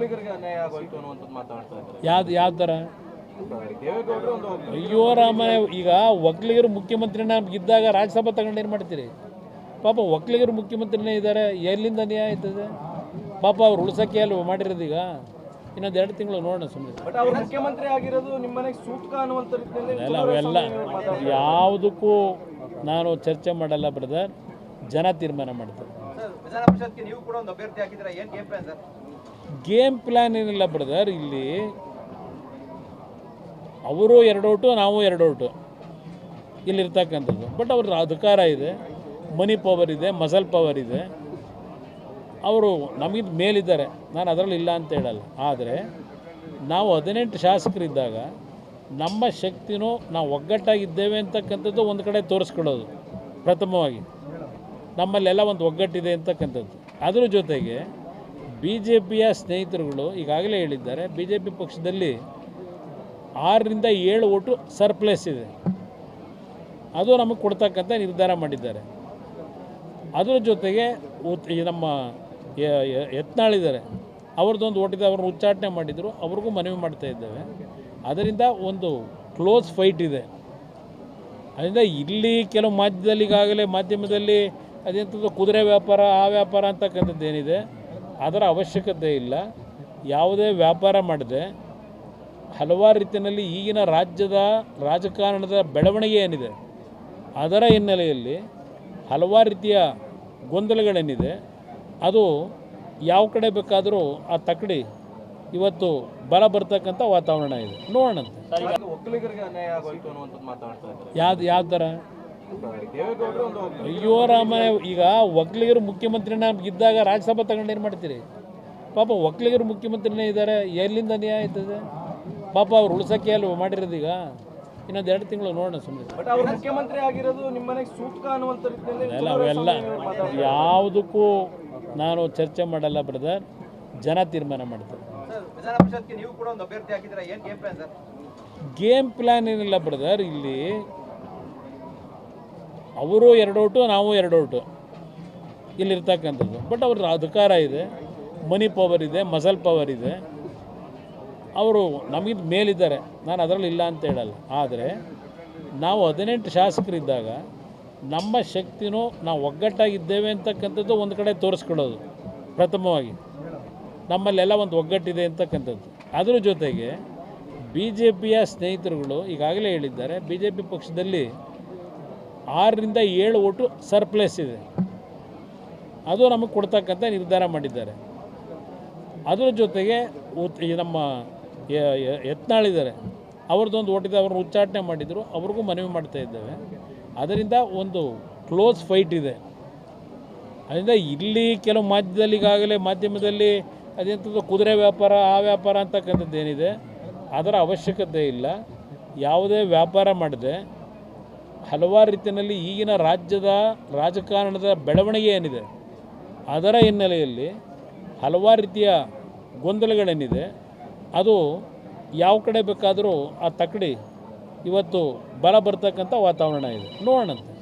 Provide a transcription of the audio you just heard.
ಒಕ್ಕಲಿಗರಿಗೆ ಅನ್ಯಾಯ ಆಗೋಯ್ತು ಅನ್ನುವಂಥದ್ದು ಮಾತಾಡ್ತಾ ಇದ್ದಾರೆ. ಯಾವ ಥರ? ದೇವೇಗೌಡರು ಒಂದು ಅಯ್ಯೋ ರಾಮ, ಈಗ ಒಕ್ಕಲಿಗರು ಮುಖ್ಯಮಂತ್ರಿನ ಇದ್ದಾಗ ರಾಜ್ಯಸಭಾ ತಗೊಂಡು ಏನು ಮಾಡ್ತೀರಿ? ಪಾಪ ಒಕ್ಕಲಿಗರು ಮುಖ್ಯಮಂತ್ರಿನೇ ಇದ್ದಾರೆ, ಎಲ್ಲಿಂದ ಅನ್ಯಾಯ ಆಯ್ತದೆ? ಪಾಪ ಅವ್ರು ಉಳ್ಸೋಕ್ಕೆ ಅಲ್ವ ಮಾಡಿರೋದು. ಈಗ ಇನ್ನೊಂದು 2 ತಿಂಗಳು ನೋಡೋಣ ಸುಮ್ಮನೆ. ಬಟ್ ಅವರು ಮುಖ್ಯಮಂತ್ರಿ ಆಗಿರೋದು ನಿಮ್ಮ ಮನೆಗೆ ಸೂಕ್ತ ಅನ್ನುವಂಥ ರೀತಿಯಲ್ಲಿ ಅವೆಲ್ಲ ಯಾವುದಕ್ಕೂ ನಾನು ಚರ್ಚೆ ಮಾಡಲ್ಲ ಬ್ರದರ್, ಜನ ತೀರ್ಮಾನ ಮಾಡ್ತಾರೆ. ವಿಧಾನ ಪರಿಷತ್ಗೆ ನೀವು ಕೂಡ ಒಂದು ಅಭ್ಯರ್ಥಿ ಹಾಕಿದ್ರೆ ಏನು game plan sir? Game plan ಏನಿಲ್ಲ ಬ್ರದರ್, ಇಲ್ಲಿ ಅವರು 2 ಓಟು ನಾವು 2 ಓಟು ಇಲ್ಲಿರ್ತಕ್ಕಂಥದ್ದು. ಬಟ್ ಅವ್ರ ಅಧಿಕಾರ ಇದೆ, ಮನಿ ಪವರ್ ಇದೆ, ಮಸಲ್ ಪವರ್ ಇದೆ, ಅವರು ನಮಗಿಂತ ಮೇಲಿದ್ದಾರೆ, ನಾನು ಅದರಲ್ಲಿ ಇಲ್ಲ ಅಂತ ಹೇಳಲ್ಲ. ಆದರೆ ನಾವು 18 ಶಾಸಕರಿದ್ದಾಗ ನಮ್ಮ ಶಕ್ತಿನೂ ನಾವು ಒಗ್ಗಟ್ಟಾಗಿದ್ದೇವೆ ಅಂತಕ್ಕಂಥದ್ದು ಒಂದು ಕಡೆ ತೋರಿಸ್ಕೊಳ್ಳೋದು ಪ್ರಥಮವಾಗಿ. ನಮ್ಮಲ್ಲೆಲ್ಲ ಒಂದು ಒಗ್ಗಟ್ಟಿದೆ ಅಂತಕ್ಕಂಥದ್ದು. ಅದರ ಜೊತೆಗೆ ಬಿ ಜೆ ಪಿಯ ಸ್ನೇಹಿತರುಗಳು ಈಗಾಗಲೇ ಹೇಳಿದ್ದಾರೆ, ಬಿ ಜೆ ಪಿ ಪಕ್ಷದಲ್ಲಿ 6ರಿಂದ 7 ಓಟು ಸರ್ಪ್ಲೇಸ್ ಇದೆ, ಅದು ನಮಗೆ ಕೊಡ್ತಕ್ಕಂಥ ನಿರ್ಧಾರ ಮಾಡಿದ್ದಾರೆ. ಅದರ ಜೊತೆಗೆ ನಮ್ಮ ಯತ್ನಾಳಿದ್ದಾರೆ, ಅವ್ರದ್ದೊಂದು ಓಟಿದೆ, ಅವ್ರನ್ನ ಉಚ್ಚಾಟನೆ ಮಾಡಿದರು, ಅವ್ರಿಗೂ ಮನವಿ ಮಾಡ್ತಾ ಇದ್ದೇವೆ. ಅದರಿಂದ ಒಂದು ಕ್ಲೋಸ್ ಫೈಟ್ ಇದೆ. ಅದರಿಂದ ಇಲ್ಲಿ ಕೆಲವು ಈಗಾಗಲೇ ಮಾಧ್ಯಮದಲ್ಲಿ ಅದೆಂಥದ್ದು ಕುದುರೆ ವ್ಯಾಪಾರ, ಆ ವ್ಯಾಪಾರ ಅಂತಕ್ಕಂಥದ್ದು ಏನಿದೆ, ಅದರ ಅವಶ್ಯಕತೆ ಇಲ್ಲ. ಯಾವುದೇ ವ್ಯಾಪಾರ ಮಾಡದೆ ಹಲವಾರು ರೀತಿಯಲ್ಲಿ ಈಗಿನ ರಾಜ್ಯದ ರಾಜಕಾರಣದ ಬೆಳವಣಿಗೆ ಏನಿದೆ ಅದರ ಹಿನ್ನೆಲೆಯಲ್ಲಿ ಹಲವಾರು ರೀತಿಯ ಗೊಂದಲಗಳೇನಿದೆ ಅದು ಯಾವ ಕಡೆ ಬೇಕಾದರೂ ಆ ತಕ್ಕಡಿ ಇವತ್ತು ಬಲ ಬರ್ತಕ್ಕಂಥ ವಾತಾವರಣ ಇದೆ. ನೋಡೋಣಂತೆ. ಒಕ್ಕಲಿಗರಿಗೆ ಅನ್ಯಾಯ ಆಗೋಯ್ತು ಅನ್ನುವಂಥದ್ದು ಮಾತಾಡ್ತಾ ಇದ್ದಾರೆ. ಯಾವ ಥರ? ದೇವೇಗೌಡರು ಒಂದು ಅಯ್ಯೋ ರಾಮ, ಈಗ ಒಕ್ಕಲಿಗರು ಮುಖ್ಯಮಂತ್ರಿನ ಇದ್ದಾಗ ರಾಜ್ಯಸಭಾ ತಗೊಂಡು ಏನು ಮಾಡ್ತೀರಿ? ಪಾಪ ಒಕ್ಕಲಿಗರು ಮುಖ್ಯಮಂತ್ರಿನೇ ಇದ್ದಾರೆ, ಎಲ್ಲಿಂದ ಅನ್ಯಾಯ ಆಯ್ತದೆ? ಪಾಪ ಅವ್ರು ಉಳ್ಸೋಕ್ಕೆ ಅಲ್ವ ಮಾಡಿರೋದು. ಈಗ ಇನ್ನೊಂದು 2 ತಿಂಗಳು ನೋಡೋಣ ಸುಮ್ಮನೆ. ಬಟ್ ಅವರು ಮುಖ್ಯಮಂತ್ರಿ ಆಗಿರೋದು ನಿಮ್ಮ ಮನೆಗೆ ಸೂಕ್ತ ಅನ್ನುವಂಥ ರೀತಿಯಲ್ಲಿ ಅವೆಲ್ಲ ಯಾವುದಕ್ಕೂ ನಾನು ಚರ್ಚೆ ಮಾಡಲ್ಲ ಬ್ರದರ್, ಜನ ತೀರ್ಮಾನ ಮಾಡ್ತಾರೆ. ವಿಧಾನ ಪರಿಷತ್ಗೆ ನೀವು ಕೂಡ ಒಂದು ಅಭ್ಯರ್ಥಿ ಹಾಕಿದ್ರೆ ಏನು game plan sir? Game plan ಏನಿಲ್ಲ ಬ್ರದರ್, ಇಲ್ಲಿ ಅವರು 2 ಓಟು ನಾವು 2 ಓಟು ಇಲ್ಲಿರ್ತಕ್ಕಂಥದ್ದು. ಬಟ್ ಅವ್ರ ಅಧಿಕಾರ ಇದೆ, ಮನಿ ಪವರ್ ಇದೆ, ಮಸಲ್ ಪವರ್ ಇದೆ, ಅವರು ನಮಗಿಂತ ಮೇಲಿದ್ದಾರೆ, ನಾನು ಅದರಲ್ಲಿ ಇಲ್ಲ ಅಂತ ಹೇಳಲ್ಲ. ಆದರೆ ನಾವು 18 ಶಾಸಕರಿದ್ದಾಗ ನಮ್ಮ ಶಕ್ತಿನೂ ನಾವು ಒಗ್ಗಟ್ಟಾಗಿದ್ದೇವೆ ಅಂತಕ್ಕಂಥದ್ದು ಒಂದು ಕಡೆ ತೋರಿಸ್ಕೊಳ್ಳೋದು ಪ್ರಥಮವಾಗಿ. ನಮ್ಮಲ್ಲೆಲ್ಲ ಒಂದು ಒಗ್ಗಟ್ಟಿದೆ ಅಂತಕ್ಕಂಥದ್ದು. ಅದರ ಜೊತೆಗೆ ಬಿ ಜೆ ಪಿಯ ಸ್ನೇಹಿತರುಗಳು ಈಗಾಗಲೇ ಹೇಳಿದ್ದಾರೆ, ಬಿ ಜೆ ಪಿ ಪಕ್ಷದಲ್ಲಿ 6ರಿಂದ 7 ಓಟು ಸರ್ಪ್ಲೇಸ್ ಇದೆ, ಅದು ನಮಗೆ ಕೊಡ್ತಕ್ಕಂಥ ನಿರ್ಧಾರ ಮಾಡಿದ್ದಾರೆ. ಅದರ ಜೊತೆಗೆ ನಮ್ಮ ಯತ್ನಾಳಿದ್ದಾರೆ, ಅವ್ರದ್ದೊಂದು ಓಟಿದೆ, ಅವ್ರನ್ನ ಉಚ್ಚಾಟನೆ ಮಾಡಿದರು, ಅವ್ರಿಗೂ ಮನವಿ ಮಾಡ್ತಾ ಇದ್ದೇವೆ. ಅದರಿಂದ ಒಂದು ಕ್ಲೋಸ್ ಫೈಟ್ ಇದೆ. ಅದರಿಂದ ಇಲ್ಲಿ ಕೆಲವು ಈಗಾಗಲೇ ಮಾಧ್ಯಮದಲ್ಲಿ ಅದೆಂಥದ್ದು ಕುದುರೆ ವ್ಯಾಪಾರ, ಆ ವ್ಯಾಪಾರ ಅಂತಕ್ಕಂಥದ್ದು ಏನಿದೆ ಅದರ ಅವಶ್ಯಕತೆ ಇಲ್ಲ. ಯಾವುದೇ ವ್ಯಾಪಾರ ಮಾಡದೆ ಹಲವಾರು ರೀತಿಯಲ್ಲಿ ಈಗಿನ ರಾಜ್ಯದ ರಾಜಕಾರಣದ ಬೆಳವಣಿಗೆ ಏನಿದೆ ಅದರ ಹಿನ್ನೆಲೆಯಲ್ಲಿ ಹಲವಾರು ರೀತಿಯ ಗೊಂದಲಗಳೇನಿದೆ ಅದು ಯಾವ ಕಡೆ ಬೇಕಾದರೂ ಆ ತಕ್ಕಡಿ ಇವತ್ತು ಬಲ ಬರ್ತಕ್ಕಂಥ ವಾತಾವರಣ ಇದೆ. ನೋಡೋಣಂತೆ.